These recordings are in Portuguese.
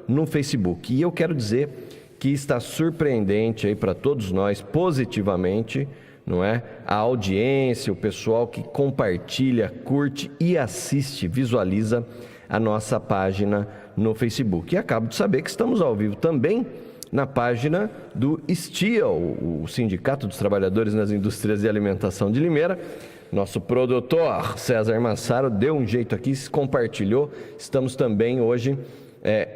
no Facebook. E eu quero dizer que está surpreendente aí para todos nós, positivamente, não é? A audiência, o pessoal que compartilha, curte e assiste, visualiza a nossa página no Facebook. E acabo de saber que estamos ao vivo também na página do STIA, o Sindicato dos Trabalhadores nas Indústrias de Alimentação de Limeira. Nosso produtor César Massaro deu um jeito aqui, se compartilhou. Estamos também hoje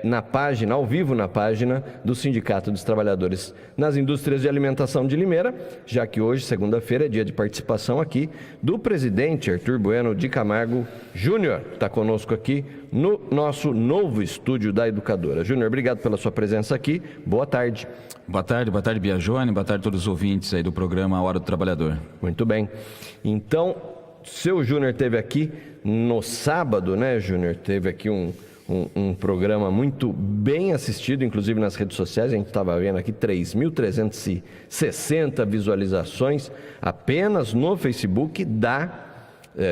na página, ao vivo na página do Sindicato dos Trabalhadores nas Indústrias de Alimentação de Limeira, já que hoje, segunda-feira, é dia de participação aqui do presidente Arthur Bueno de Camargo Júnior, que está conosco aqui no nosso novo estúdio da Educadora. Júnior, obrigado pela sua presença aqui. Boa tarde. Boa tarde, Biagione. Boa tarde a todos os ouvintes aí do programa Hora do Trabalhador. Muito bem. Então, seu Júnior esteve aqui no sábado, né, Júnior? Teve aqui um programa muito bem assistido, inclusive nas redes sociais. A gente estava vendo aqui 3.360 visualizações apenas no Facebook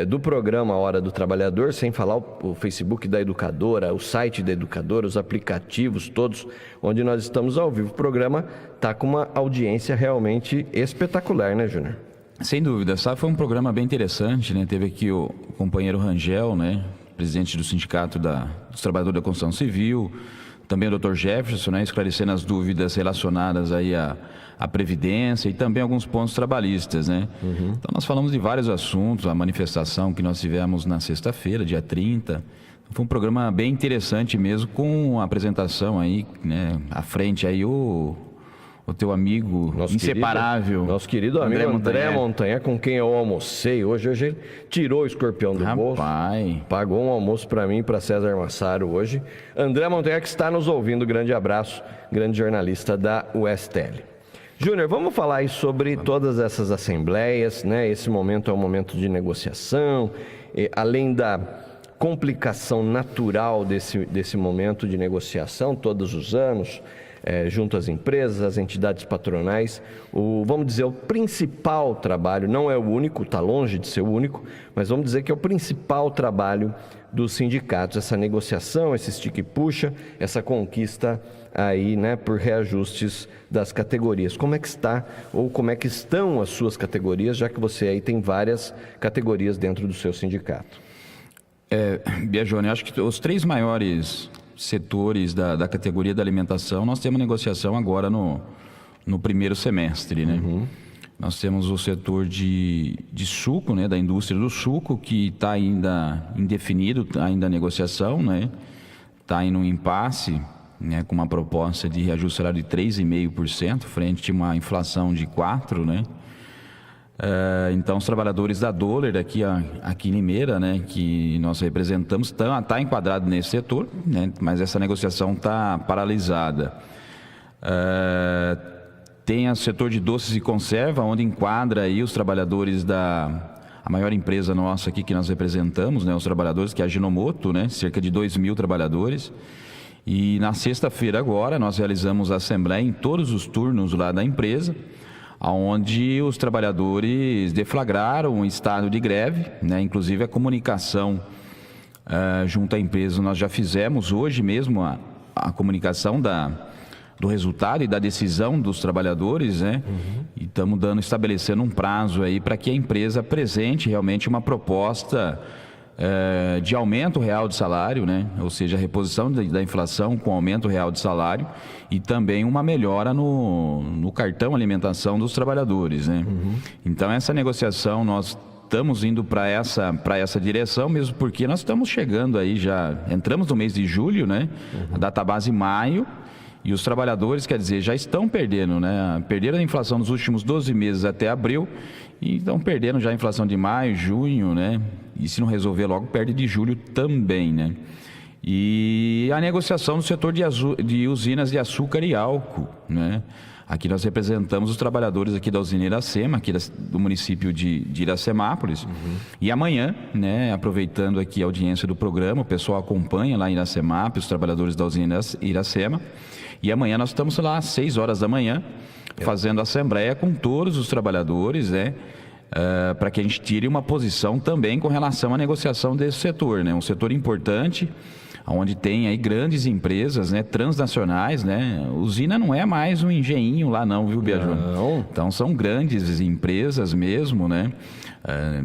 do programa Hora do Trabalhador, sem falar o Facebook da Educadora, o site da Educadora, os aplicativos todos, onde nós estamos ao vivo. O programa está com uma audiência realmente espetacular, né, Júnior? Sem dúvida, sabe, foi um programa bem interessante, né? Teve aqui o companheiro Rangel, né? Presidente do Sindicato dos Trabalhadores da Construção Civil, também o Dr. Jefferson, né, esclarecendo as dúvidas relacionadas aí à Previdência e também alguns pontos trabalhistas, né? Então nós falamos de vários assuntos, a manifestação que nós tivemos na sexta-feira, dia 30, foi um programa bem interessante mesmo, com a apresentação aí, né, à frente aí o teu amigo inseparável. Nosso querido amigo André Montanha, com quem eu almocei hoje. Hoje ele tirou o escorpião do bolso. Pagou um almoço para mim e para César Massaro hoje. André Montanha, que está nos ouvindo, grande abraço, grande jornalista da USTL. Júnior, vamos falar aí sobre todas essas assembleias, né? Esse momento é um momento de negociação, além da complicação natural desse momento de negociação, todos os anos, junto às empresas, às entidades patronais, vamos dizer, o principal trabalho, não é o único, está longe de ser o único, mas vamos dizer que é o principal trabalho dos sindicatos, essa negociação, esse estica e puxa, essa conquista aí, né, por reajustes das categorias. Como é que está, ou como é que estão as suas categorias, já que você aí tem várias categorias dentro do seu sindicato? Biagione, acho que os três maiores setores da categoria da alimentação, nós temos negociação agora no primeiro semestre, né? Nós temos o setor de suco, né, da indústria do suco, que está ainda indefinido, ainda a negociação, né? Está em um impasse, né, com uma proposta de reajuste salário de 3,5%, frente a uma inflação de 4%, né? Então, os trabalhadores da Dólar aqui em Limeira, né, que nós representamos, tá enquadrado nesse setor, né, mas essa negociação está paralisada. Tem o setor de doces e conserva, onde enquadra aí os trabalhadores a maior empresa nossa aqui que nós representamos, né, os trabalhadores, que é a Ajinomoto, né, cerca de 2.000 trabalhadores. E na sexta-feira agora nós realizamos a assembleia em todos os turnos lá da empresa, onde os trabalhadores deflagraram um estado de greve, né? Inclusive a comunicação junto à empresa, nós já fizemos hoje mesmo a comunicação do resultado e da decisão dos trabalhadores, né? E estamos estabelecendo um prazo aí para que a empresa apresente realmente uma proposta de aumento real de salário, né? Ou seja, a reposição da inflação com aumento real de salário e também uma melhora no cartão alimentação dos trabalhadores, né? Então essa negociação nós estamos indo para essa direção, mesmo porque nós estamos chegando aí, já entramos no mês de julho, né? A data base maio. E os trabalhadores, quer dizer, já estão perdendo, né? Perderam a inflação nos últimos 12 meses até abril e estão perdendo já a inflação de maio, junho, né? E se não resolver logo, perde de julho também, né? E a negociação no setor de usinas de açúcar e álcool, né? Aqui nós representamos os trabalhadores aqui da usina Iracema, aqui do município de Iracemápolis. E amanhã, né, aproveitando aqui a audiência do programa, o pessoal acompanha lá em Iracemápolis, os trabalhadores da usina Iracema. E amanhã nós estamos lá às 6 horas da manhã, fazendo assembleia com todos os trabalhadores, né? Para que a gente tire uma posição também com relação à negociação desse setor, né? Um setor importante, onde tem aí grandes empresas, né, transnacionais, né? Usina não é mais um engenhinho lá não, viu, Biajone? Não. Então são grandes empresas mesmo, né?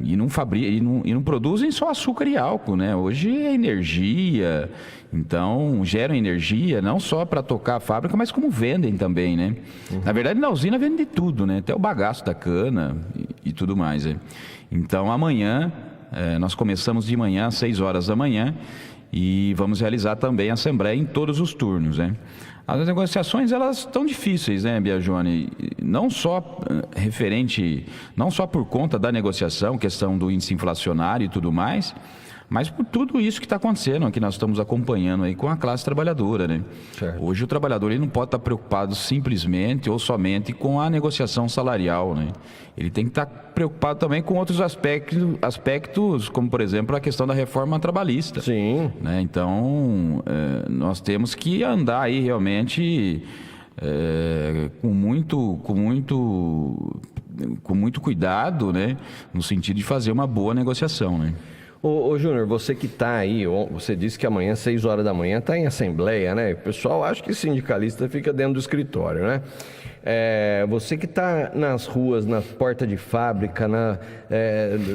E não produzem só açúcar e álcool, né? Hoje é energia, então geram energia não só para tocar a fábrica, mas como vendem também, né? Na verdade, na usina vende de tudo, né? Até o bagaço da cana e tudo mais. Né? Então amanhã, nós começamos de manhã às 6 horas da manhã e vamos realizar também a assembleia em todos os turnos, né? As negociações, elas estão difíceis, né, Biajone? Não só por conta da negociação, questão do índice inflacionário e tudo mais, mas por tudo isso que está acontecendo, que nós estamos acompanhando aí com a classe trabalhadora, né? Certo. Hoje o trabalhador ele não pode estar preocupado simplesmente ou somente com a negociação salarial, né? Ele tem que estar preocupado também com outros aspectos, como por exemplo a questão da reforma trabalhista. Sim. Né? Então, nós temos que andar aí realmente com muito cuidado, né? No sentido de fazer uma boa negociação, né? Ô Júnior, você que está aí, você disse que amanhã, 6 horas da manhã, está em assembleia, né? O pessoal acha que sindicalista fica dentro do escritório, né? Você que está nas ruas, na porta de fábrica,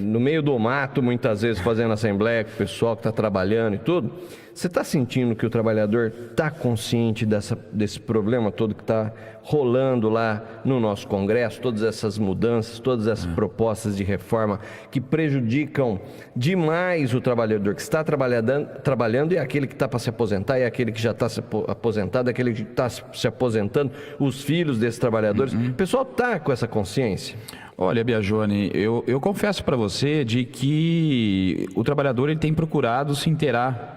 no meio do mato, muitas vezes fazendo assembleia com o pessoal que está trabalhando e tudo, você está sentindo que o trabalhador está consciente desse problema todo que está rolando lá no nosso Congresso, todas essas mudanças, todas essas propostas de reforma que prejudicam demais o trabalhador que está trabalhando e aquele que está para se aposentar, e aquele que já está se aposentado, aquele que está se aposentando, os filhos desses trabalhadores. O pessoal está com essa consciência? Olha, Biajone, eu confesso para você de que o trabalhador ele tem procurado se inteirar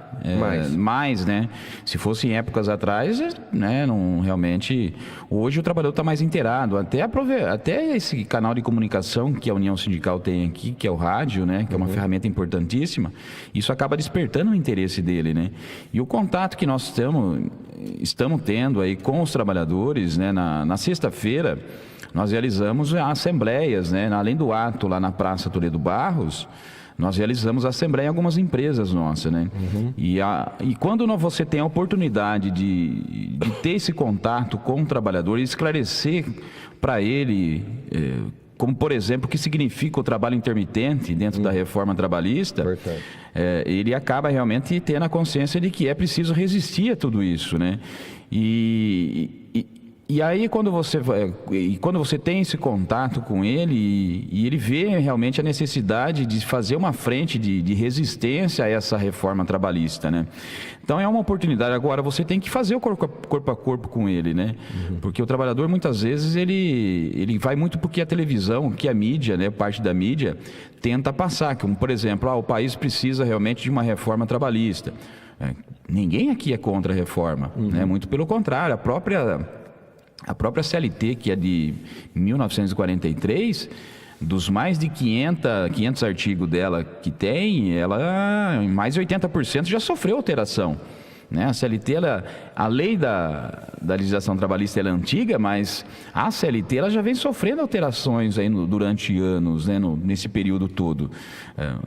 mais, né? Se fosse em épocas atrás, né? Não, realmente, hoje o trabalhador está mais inteirado. Até esse canal de comunicação que a União Sindical tem aqui, que é o rádio, né? Que é uma ferramenta importantíssima. Isso acaba despertando o interesse dele, né? E o contato que nós estamos tendo aí com os trabalhadores, né? Na sexta-feira, nós realizamos assembleias, né? Além do ato lá na Praça Toledo Barros, nós realizamos assembleia em algumas empresas nossas, né? E quando você tem a oportunidade de ter esse contato com o trabalhador e esclarecer para ele, como por exemplo, o que significa o trabalho intermitente dentro da reforma trabalhista, ele acaba realmente tendo a consciência de que é preciso resistir a tudo isso, né? E aí, quando você tem esse contato com ele e ele vê realmente a necessidade de fazer uma frente de resistência a essa reforma trabalhista, né? Então, é uma oportunidade. Agora, você tem que fazer o corpo a corpo com ele, né? Porque o trabalhador, muitas vezes, ele vai muito porque a televisão, que a mídia, né, parte da mídia, tenta passar. Como, por exemplo, o país precisa realmente de uma reforma trabalhista. Ninguém aqui é contra a reforma, né? Muito pelo contrário, a própria CLT, que é de 1943, dos mais de 500 artigos dela que tem, mais de 80% já sofreu alteração. Né? A CLT, a lei da legislação trabalhista ela é antiga, mas a CLT ela já vem sofrendo alterações aí durante anos, né? Nesse período todo.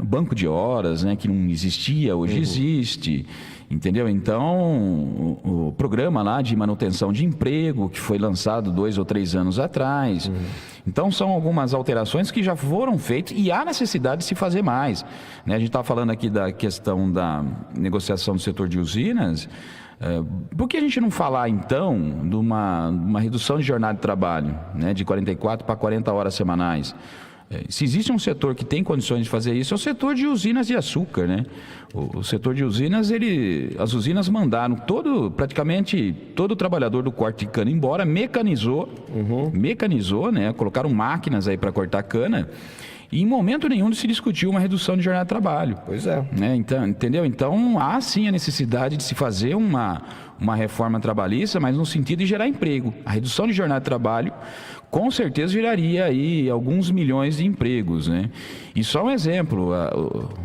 Banco de horas, né? Que não existia, hoje existe. Entendeu? Então, o programa lá de manutenção de emprego, que foi lançado 2 ou 3 anos atrás. Então, são algumas alterações que já foram feitas e há necessidade de se fazer mais. Né? A gente está falando aqui da questão da negociação do setor de usinas. Por que a gente não falar, então, de uma redução de jornada de trabalho, né? De 44 para 40 horas semanais? Se existe um setor que tem condições de fazer isso, é o setor de usinas de açúcar, né? O setor de usinas, as usinas mandaram praticamente todo o trabalhador do corte de cana embora, mecanizou, né? Colocaram máquinas aí para cortar cana. E em momento nenhum se discutiu uma redução de jornada de trabalho. Pois é. Né? Então, entendeu? Então, há sim a necessidade de se fazer uma reforma trabalhista, mas no sentido de gerar emprego. A redução de jornada de trabalho, com certeza, geraria aí alguns milhões de empregos, né? E só um exemplo,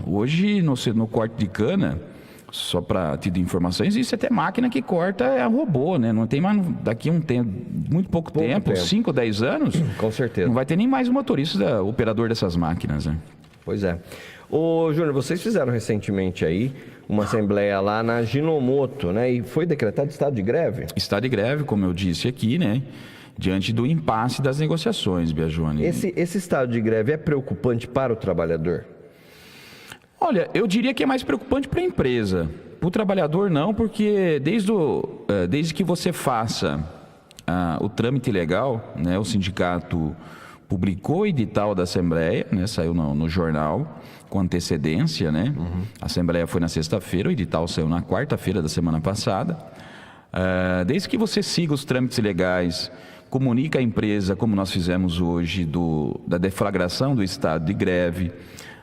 hoje no corte de cana, só para ter informações, existe até máquina que corta robô, né? Não tem mais, daqui a muito pouco tempo, 5 ou 10 anos, com certeza, não vai ter nem mais o motorista, operador dessas máquinas, né? Pois é. Ô Júnior, vocês fizeram recentemente aí uma assembleia lá na Ajinomoto, né? E foi decretado estado de greve? Estado de greve, como eu disse aqui, né? Diante do impasse das negociações, Biagione. Esse estado de greve é preocupante para o trabalhador? Olha, eu diria que é mais preocupante para a empresa. Para o trabalhador não, porque desde que você faça o trâmite legal, né? O sindicato publicou o edital da Assembleia, né? Saiu no jornal com antecedência, né? A Assembleia foi na sexta-feira, o edital saiu na quarta-feira da semana passada. Desde que você siga os trâmites legais, comunica à empresa, como nós fizemos hoje, da deflagração do estado de greve,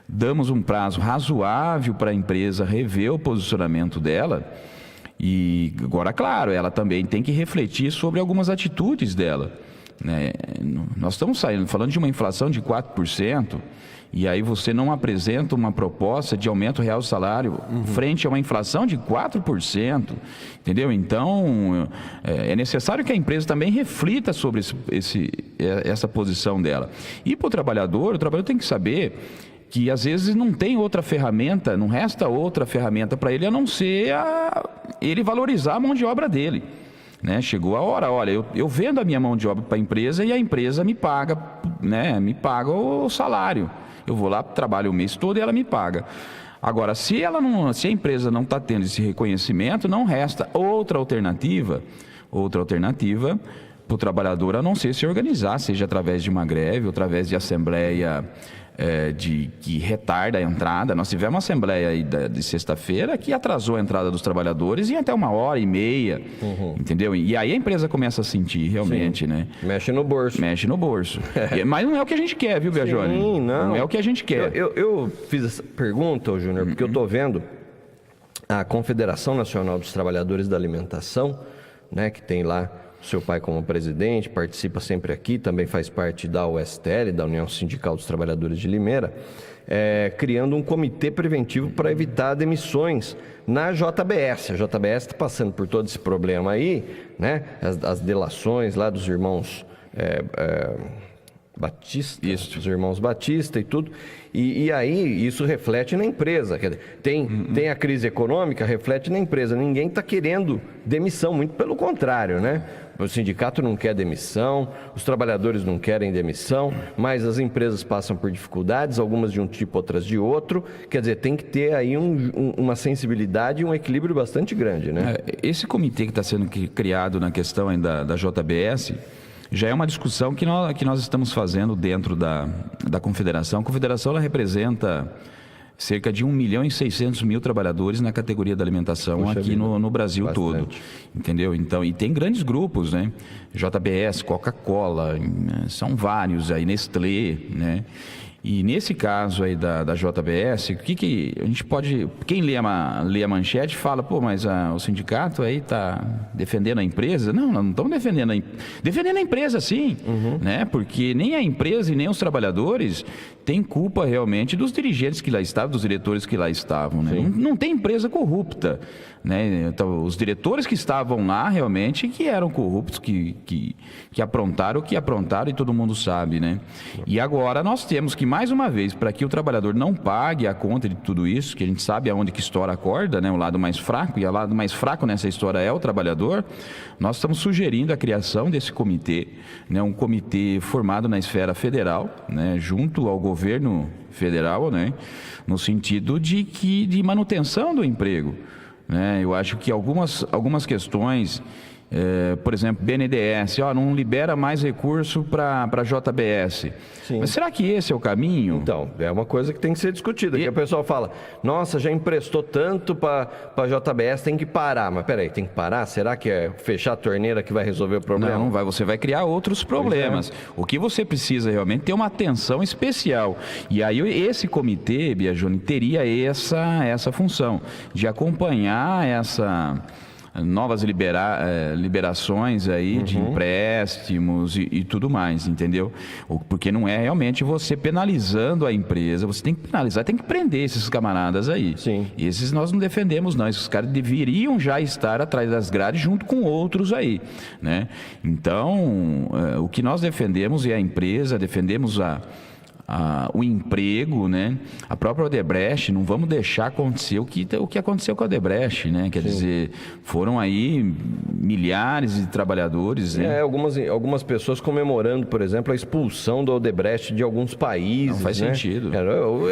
damos um prazo razoável para a empresa rever o posicionamento dela. E agora, claro, ela também tem que refletir sobre algumas atitudes dela, né? Nós estamos falando de uma inflação de 4%, e aí você não apresenta uma proposta de aumento real do salário frente a uma inflação de 4%, entendeu? Então, é necessário que a empresa também reflita sobre essa posição dela. E para o trabalhador tem que saber que às vezes não tem outra ferramenta, não resta outra ferramenta para ele a não ser ele valorizar a mão de obra dele, né? Chegou a hora, olha, eu vendo a minha mão de obra para a empresa e a empresa me paga, né? Me paga o salário. Eu vou lá, trabalho o mês todo e ela me paga. Agora, se a empresa não está tendo esse reconhecimento, não resta outra alternativa para o trabalhador a não ser se organizar, seja através de uma greve, ou através de assembleia que retarda a entrada. Nós tivemos uma assembleia aí de sexta-feira que atrasou a entrada dos trabalhadores em até 1h30, entendeu? E aí a empresa começa a sentir realmente, sim, né? Mexe no bolso. Mas não é o que a gente quer, viu, Biagione? Sim, não é o que a gente quer. Eu fiz essa pergunta, Júnior, porque eu estou vendo a Confederação Nacional dos Trabalhadores da Alimentação, né, que tem lá seu pai como presidente, participa sempre aqui, também faz parte da USTL, da União Sindical dos Trabalhadores de Limeira, criando um comitê preventivo para evitar demissões na JBS. A JBS está passando por todo esse problema aí, né? As delações lá dos irmãos Batista, os irmãos Batista e tudo, e aí isso reflete na empresa. Quer dizer, tem a crise econômica, reflete na empresa. Ninguém está querendo demissão, muito pelo contrário, né? O sindicato não quer demissão, os trabalhadores não querem demissão, mas as empresas passam por dificuldades, algumas de um tipo, outras de outro. Quer dizer, tem que ter aí uma sensibilidade e um equilíbrio bastante grande, né? Esse comitê que está sendo criado na questão ainda da JBS já é uma discussão que nós estamos fazendo dentro da Confederação. A Confederação ela representa cerca de 1.600.000 trabalhadores na categoria da alimentação. Puxa, aqui no Brasil bastante. Todo, entendeu? Então, e tem grandes grupos, né? JBS, Coca-Cola, são vários aí, Nestlé, né? E nesse caso aí da JBS, o que a gente pode... Quem lê a manchete fala, pô, mas o sindicato aí está defendendo a empresa. Não estamos defendendo a empresa, sim, né? Porque nem a empresa e nem os trabalhadores têm culpa realmente dos dirigentes que lá estavam, dos diretores que lá estavam, né? Não tem empresa corrupta, né? Então, os diretores que estavam lá realmente que eram corruptos, que aprontaram o que aprontaram e todo mundo sabe, né? E agora nós temos que, mais uma vez, para que o trabalhador não pague a conta de tudo isso, que a gente sabe aonde que estoura a corda, né? O lado mais fraco, e o lado mais fraco nessa história é o trabalhador. Nós estamos sugerindo a criação desse comitê, né? Um comitê formado na esfera federal, né? Junto ao governo federal, né? No sentido de manutenção do emprego, né? Eu acho que algumas questões, por exemplo, BNDES, não libera mais recurso para a JBS. Sim. Mas será que esse é o caminho? Então, é uma coisa que tem que ser discutida. Que o pessoal fala, nossa, já emprestou tanto para a JBS, tem que parar. Mas peraí, tem que parar? Será que é fechar a torneira que vai resolver o problema? Não vai, você vai criar outros problemas. O que você precisa realmente é ter uma atenção especial. E aí esse comitê, Biagione, teria essa função de acompanhar novas liberações aí de empréstimos e tudo mais, entendeu? Porque não é realmente você penalizando a empresa, você tem que penalizar, tem que prender esses camaradas aí. Sim. Esses nós não defendemos não, esses caras deveriam já estar atrás das grades junto com outros aí, né? Então, o que nós defendemos é a empresa, defendemos o emprego, né? A própria Odebrecht, não vamos deixar acontecer o que aconteceu com a Odebrecht, né? Quer dizer, foram aí milhares de trabalhadores, né? Algumas pessoas comemorando, por exemplo, a expulsão da Odebrecht de alguns países. Não faz sentido.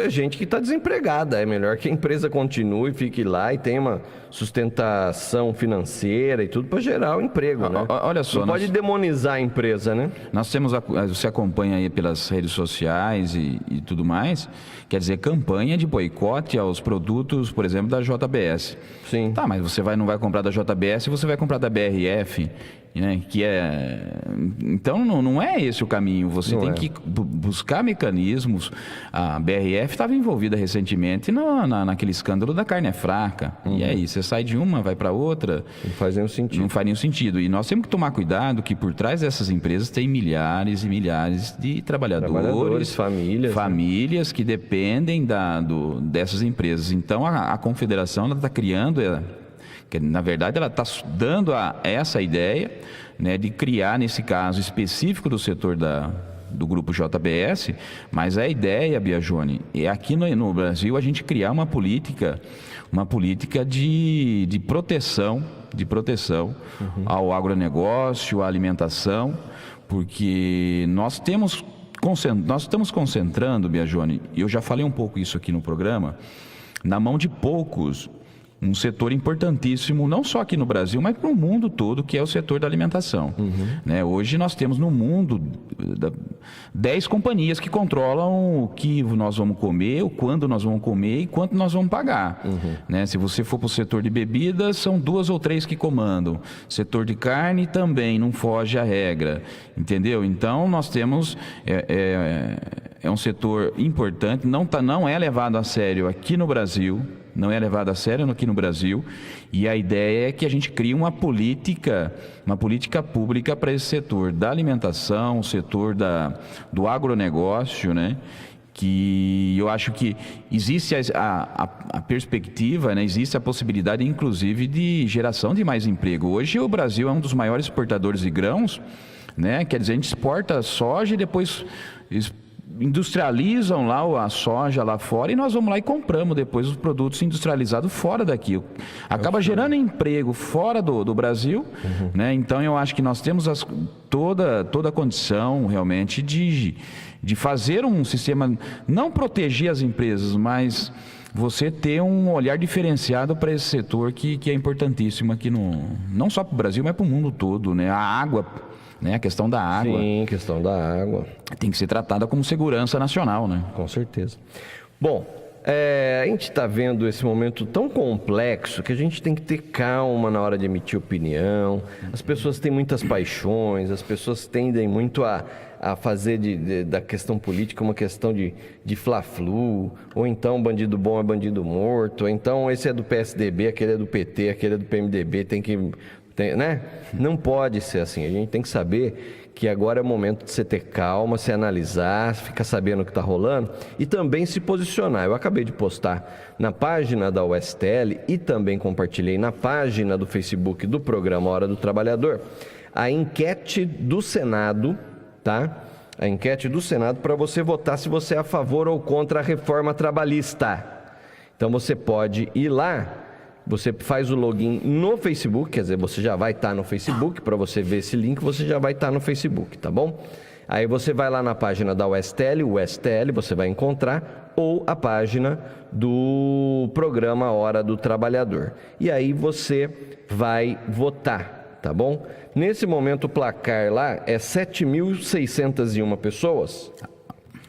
É gente que está desempregada, é melhor que a empresa continue, fique lá e tenha uma sustentação financeira e tudo para gerar o emprego, né? Olha só, não pode demonizar a empresa, né? Nós temos, você acompanha aí pelas redes sociais e tudo mais, quer dizer, campanha de boicote aos produtos, por exemplo, da JBS. Sim. Tá, mas você não vai comprar da JBS, você vai comprar da BRF, né? Então não é esse o caminho. Você tem que buscar mecanismos. A BRF estava envolvida recentemente naquele escândalo da carne é fraca. E aí, você sai de uma, vai para outra. Não faz nenhum sentido. Não faz nenhum sentido. E nós temos que tomar cuidado que por trás dessas empresas tem milhares e milhares de trabalhadores, famílias que dependem dessas empresas. Então a confederação está criando, na verdade, ela está dando essa ideia, né, de criar, nesse caso específico do setor do grupo JBS, mas a ideia, Biagione, é aqui no Brasil a gente criar uma política de proteção ao agronegócio, à alimentação, porque nós estamos concentrando, Biagione, e eu já falei um pouco isso aqui no programa, na mão de poucos, um setor importantíssimo, não só aqui no Brasil, mas para o mundo todo, que é o setor da alimentação. Né? Hoje nós temos no mundo 10 companhias que controlam o que nós vamos comer, o quando nós vamos comer e quanto nós vamos pagar. Né? Se você for para o setor de bebidas, são 2 ou 3 que comandam. Setor de carne também não foge à regra. Entendeu? Então nós temos... É um setor importante, não é levado a sério aqui no Brasil, e a ideia é que a gente crie uma política pública para esse setor da alimentação, o setor do agronegócio, né? Que eu acho que existe a perspectiva, né? Existe a possibilidade, inclusive, de geração de mais emprego. Hoje o Brasil é um dos maiores exportadores de grãos, né? Quer dizer, a gente exporta soja e depois industrializam lá a soja lá fora e nós vamos lá e compramos depois os produtos industrializados fora daqui. Acaba gerando emprego fora do Brasil, né? Então eu acho que nós temos toda a condição realmente de fazer um sistema, não proteger as empresas, mas você ter um olhar diferenciado para esse setor que é importantíssimo aqui não só para o Brasil, mas para o mundo todo, né? A água, né? A questão da água. Sim, questão da água. Tem que ser tratada como segurança nacional, né? Com certeza. Bom, a gente está vendo esse momento tão complexo que a gente tem que ter calma na hora de emitir opinião. As pessoas têm muitas paixões, as pessoas tendem muito a fazer da questão política uma questão de fla-flu, ou então bandido bom é bandido morto, ou então esse é do PSDB, aquele é do PT, aquele é do PMDB, né? Não pode ser assim. A gente tem que saber que agora é o momento de você ter calma, se analisar, ficar sabendo o que está rolando e também se posicionar. Eu acabei de postar na página da USTL e também compartilhei na página do Facebook do programa Hora do Trabalhador a enquete do Senado, tá? A enquete do Senado para você votar se você é a favor ou contra a reforma trabalhista. Então você pode ir lá. Você faz o login no Facebook, quer dizer, você já vai estar no Facebook, para você ver esse link, você já vai estar no Facebook, tá bom? Aí você vai lá na página da USTL, você vai encontrar, ou a página do programa Hora do Trabalhador. E aí você vai votar, tá bom? Nesse momento o placar lá é 7.601 pessoas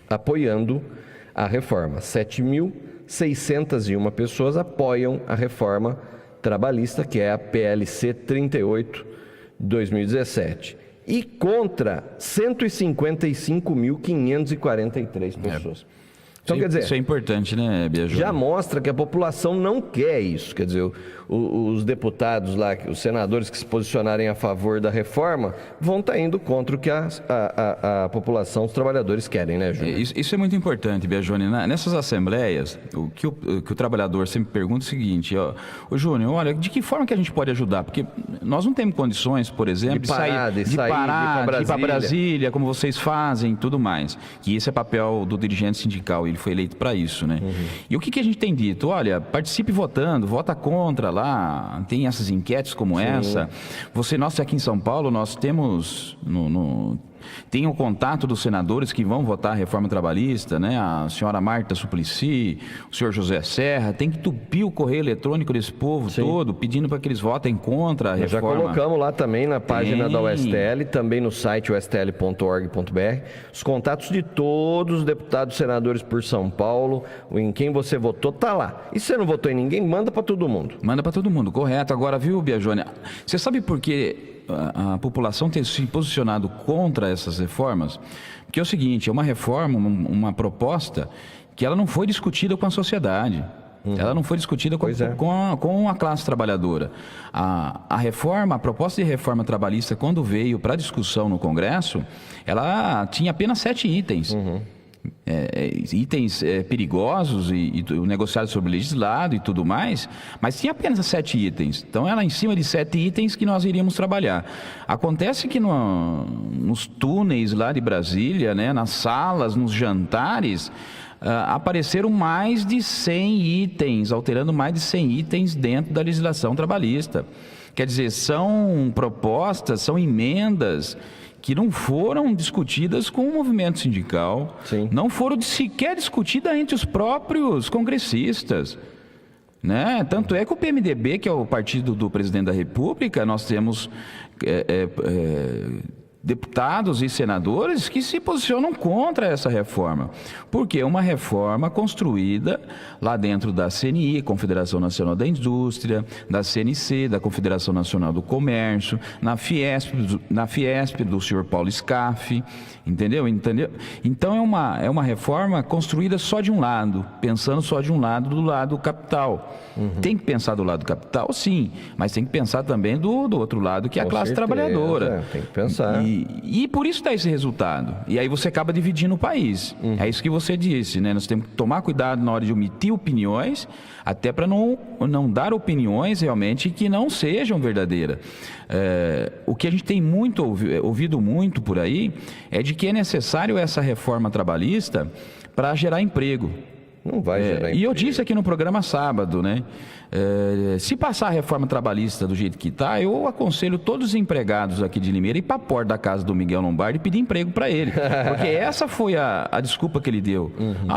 apoiando a reforma, 7.601 pessoas apoiam a reforma trabalhista, que é a PLC 38/2017. E contra 155.543 pessoas. Então, quer dizer, isso é importante, né, Biagione? Já mostra que a população não quer isso. Quer dizer, os deputados lá, os senadores que se posicionarem a favor da reforma, vão estar indo contra o que a população, os trabalhadores querem, né, Júnior? Isso é muito importante, Biagione. Nessas assembleias, o que o trabalhador sempre pergunta é o seguinte, ô Júnior, olha, de que forma que a gente pode ajudar? Porque nós não temos condições, por exemplo, de ir para Brasília, como vocês fazem e tudo mais. Que esse é papel do dirigente sindical, ele foi eleito para isso, né? E o que a gente tem dito? Olha, participe votando, vota contra lá, tem essas enquetes como essa. Nós aqui em São Paulo, nós temos tem o contato dos senadores que vão votar a reforma trabalhista, né? A senhora Marta Suplicy, o senhor José Serra, tem que entupir o correio eletrônico desse povo todo, pedindo para que eles votem contra a reforma. Já colocamos lá também na página da USTL, também no site ustl.org.br, os contatos de todos os deputados e senadores por São Paulo, em quem você votou, tá lá. E se você não votou em ninguém, manda para todo mundo. Manda para todo mundo, correto. Agora, viu, Biagione, você sabe por que a população tem se posicionado contra essas reformas? Porque é o seguinte, é uma reforma, uma proposta que ela não foi discutida com a sociedade. Ela não foi discutida com a classe trabalhadora. A proposta de reforma trabalhista, quando veio para discussão no Congresso, ela tinha apenas 7 itens. Itens perigosos e negociados sobre legislado e tudo mais, mas tinha apenas 7 itens. Então era em cima de 7 itens que nós iríamos trabalhar. Acontece que nos túneis lá de Brasília, né, nas salas, nos jantares, apareceram mais de 100 itens, alterando mais de 100 itens dentro da legislação trabalhista. Quer dizer, são propostas, são emendas que não foram discutidas com o movimento sindical, não foram sequer discutidas entre os próprios congressistas, né? Tanto é que o PMDB, que é o partido do presidente da República, nós temos deputados e senadores que se posicionam contra essa reforma, porque é uma reforma construída lá dentro da CNI, Confederação Nacional da Indústria, da CNC, da Confederação Nacional do Comércio, na Fiesp do senhor Paulo Scaff, entendeu? Então é uma reforma construída só de um lado, pensando só de um lado, do lado capital. Tem que pensar do lado capital, sim, mas tem que pensar também do outro lado, que é a classe trabalhadora. Tem que pensar. E por isso dá esse resultado. E aí você acaba dividindo o país. É isso que você disse, né? Nós temos que tomar cuidado na hora de omitir opiniões, até para não dar opiniões realmente que não sejam verdadeiras. O que a gente tem ouvido muito por aí é de que é necessário essa reforma trabalhista para gerar emprego. Não vai gerar emprego. E eu disse aqui no programa sábado, né? Se passar a reforma trabalhista do jeito que está, eu aconselho todos os empregados aqui de Limeira ir para a porta da casa do Miguel Lombardi e pedir emprego para ele. Porque essa foi a desculpa que ele deu.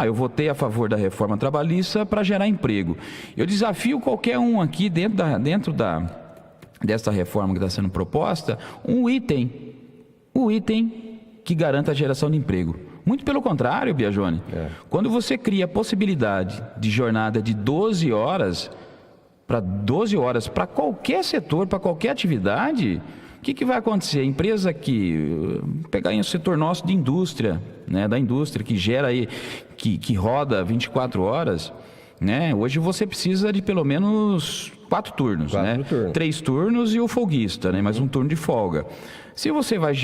Eu votei a favor da reforma trabalhista para gerar emprego. Eu desafio qualquer um aqui dentro dessa reforma que está sendo proposta, um item que garanta a geração de emprego. Muito pelo contrário, Biagione. Quando você cria a possibilidade de jornada de 12 horas para qualquer setor, para qualquer atividade, o que vai acontecer? A empresa pegar em o setor nosso de indústria, né, da indústria, que gera aí, que roda 24 horas, né? Hoje você precisa de pelo menos 4 turnos, né? 3 turnos e o folguista, né? Mais um turno de folga. Se você vai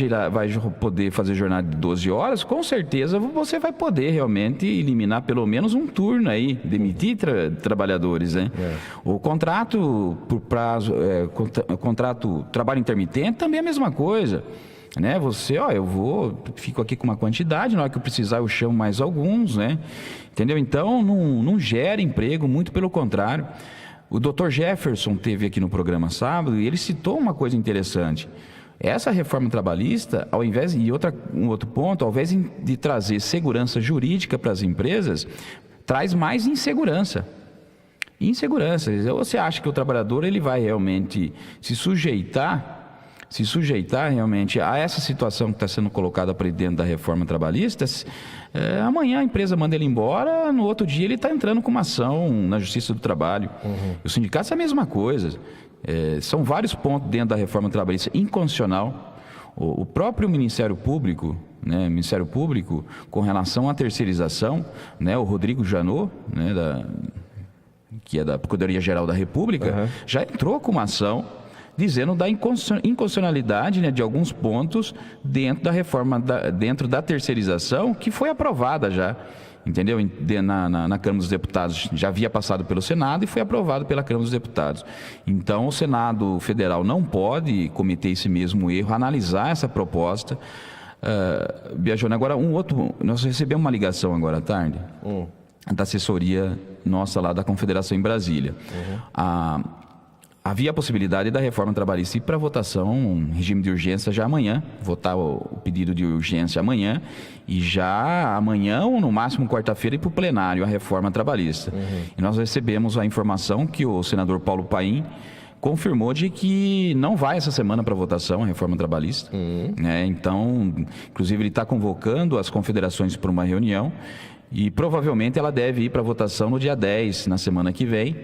poder fazer jornada de 12 horas, com certeza você vai poder realmente eliminar pelo menos um turno aí, demitir trabalhadores, né? O contrato por prazo, contrato trabalho intermitente também é a mesma coisa, né? Você, fico aqui com uma quantidade, na hora que eu precisar eu chamo mais alguns, né? Entendeu? Então não gera emprego, muito pelo contrário. O Dr. Jefferson teve aqui no programa sábado e ele citou uma coisa interessante. Essa reforma trabalhista, um outro ponto, ao invés de trazer segurança jurídica para as empresas, traz mais insegurança. Você acha que o trabalhador ele vai realmente se sujeitar realmente a essa situação que está sendo colocada para dentro da reforma trabalhista? Amanhã a empresa manda ele embora, no outro dia ele está entrando com uma ação na Justiça do Trabalho. O sindicato é a mesma coisa. São vários pontos dentro da reforma trabalhista inconstitucional. O próprio Ministério Público, né, com relação à terceirização, né, o Rodrigo Janot, né, que é da Procuradoria-Geral da República, já entrou com uma ação dizendo da inconstitucionalidade, né, de alguns pontos dentro da reforma, dentro da terceirização, que foi aprovada já, entendeu? Na Câmara dos Deputados. Já havia passado pelo Senado e foi aprovado pela Câmara dos Deputados. Então, o Senado Federal não pode cometer esse mesmo erro, analisar essa proposta. Biagione, agora nós recebemos uma ligação agora à tarde, da assessoria nossa lá da Confederação em Brasília. Havia a possibilidade da reforma trabalhista ir para votação, em regime de urgência já amanhã, votar o pedido de urgência amanhã, e já amanhã ou no máximo quarta-feira ir para o plenário a reforma trabalhista. E nós recebemos a informação que o senador Paulo Paim confirmou de que não vai essa semana para votação a reforma trabalhista. Então, inclusive ele está convocando as confederações para uma reunião e provavelmente ela deve ir para votação no dia 10, na semana que vem,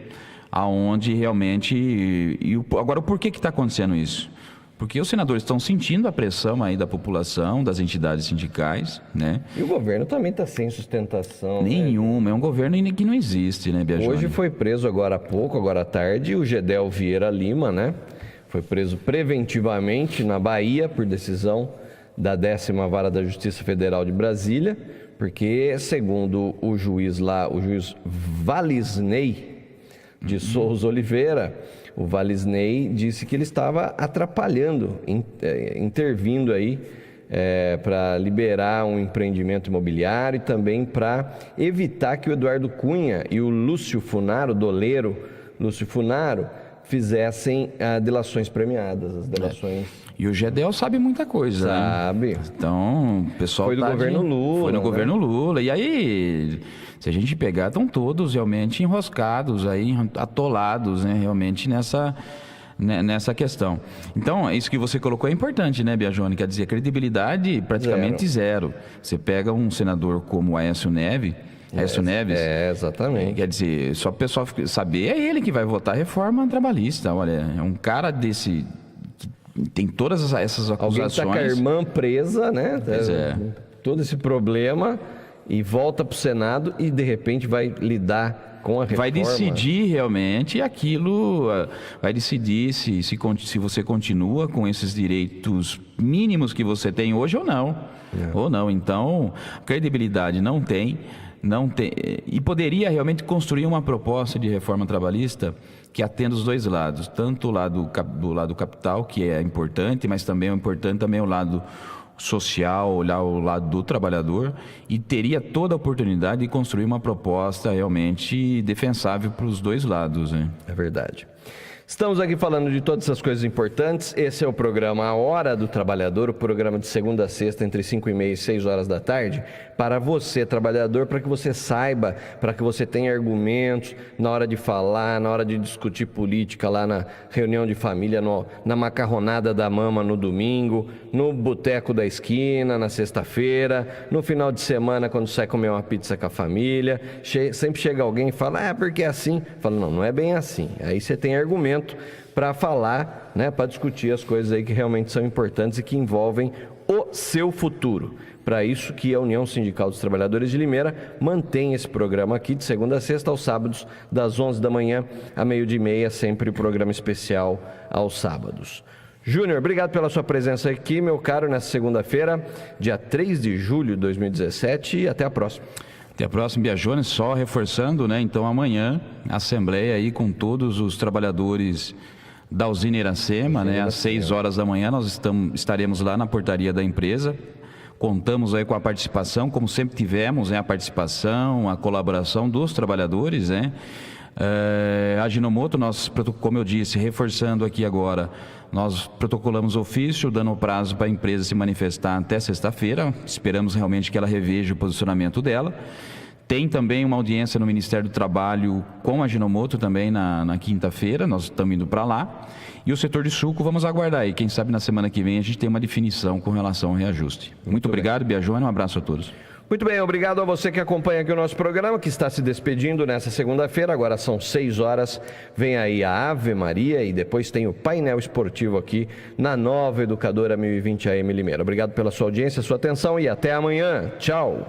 aonde realmente... Agora, por que está acontecendo isso? Porque os senadores estão sentindo a pressão aí da população, das entidades sindicais, né? E o governo também está sem sustentação. Nenhuma, né? É um governo que não existe, né, Biagione? Hoje foi preso agora há pouco, agora à tarde, o Gedel Vieira Lima, né? Foi preso preventivamente na Bahia por decisão da 10ª Vara da Justiça Federal de Brasília, porque, segundo o juiz lá, o juiz Valisney de Souza Oliveira, o Valisney disse que ele estava atrapalhando, intervindo aí para liberar um empreendimento imobiliário e também para evitar que o Eduardo Cunha e o Lúcio Funaro, o doleiro Lúcio Funaro, fizessem delações premiadas, as delações... E o Gedel sabe muita coisa, Sabe. Né? Então, o pessoal foi do governo Lula. Foi no governo Lula. E aí, se a gente pegar, estão todos realmente enroscados, aí, atolados, né, realmente nessa questão. Então, isso que você colocou é importante, né, Biagione? Quer dizer, credibilidade praticamente zero. Você pega um senador como Aécio Neves... exatamente. Quer dizer, só o pessoal saber, é ele que vai votar a reforma trabalhista. Olha, é um cara desse... Tem todas essas acusações. Alguém está com a irmã presa, né? Pois é. Todo esse problema e volta para o Senado e de repente vai lidar com a reforma. Vai decidir realmente aquilo, vai decidir se você continua com esses direitos mínimos que você tem hoje ou não. Ou não. Então, credibilidade não tem, e poderia realmente construir uma proposta de reforma trabalhista que atenda os dois lados, tanto do lado capital, que é importante, mas também é importante também o lado social, olhar o lado do trabalhador, e teria toda a oportunidade de construir uma proposta realmente defensável para os dois lados, né? É verdade. Estamos aqui falando de todas essas coisas importantes. Esse é o programa A Hora do Trabalhador, o programa de segunda a sexta, entre 5h30 e 6 horas da tarde, para você, trabalhador, para que você saiba, para que você tenha argumentos na hora de falar, na hora de discutir política lá na reunião de família, na macarronada da mama no domingo, no boteco da esquina, na sexta-feira, no final de semana, quando sai comer uma pizza com a família. Sempre chega alguém e fala, porque é assim. Fala, não é bem assim. Aí você tem argumento para falar, né, para discutir as coisas aí que realmente são importantes e que envolvem o seu futuro. Para isso que a União Sindical dos Trabalhadores de Limeira mantém esse programa aqui de segunda a sexta, aos sábados, das 11 da manhã a 12h30, sempre o programa especial aos sábados. Júnior, obrigado pela sua presença aqui, meu caro, nessa segunda-feira, dia 3 de julho de 2017, e até a próxima. Até a próxima, Biagione. Só reforçando, né? Então, amanhã, assembleia aí com todos os trabalhadores da usina Iracema, né? Às 6 horas da manhã, nós estaremos lá na portaria da empresa. Contamos aí com a participação, como sempre tivemos, né? A participação, a colaboração dos trabalhadores, né? A Ajinomoto, nós, como eu disse, reforçando aqui agora, nós protocolamos ofício, dando prazo para a empresa se manifestar até sexta-feira. Esperamos realmente que ela reveja o posicionamento dela. Tem também uma audiência no Ministério do Trabalho com a Ajinomoto também na quinta-feira, nós estamos indo para lá. E o setor de suco, vamos aguardar aí. Quem sabe na semana que vem a gente tem uma definição com relação ao reajuste. Muito obrigado, Biagione, um abraço a todos. Muito bem, obrigado a você que acompanha aqui o nosso programa, que está se despedindo nessa segunda-feira. Agora são 6 horas, vem aí a Ave Maria e depois tem o painel esportivo aqui na Nova Educadora 1020 AM Limeira. Obrigado pela sua audiência, sua atenção e até amanhã. Tchau!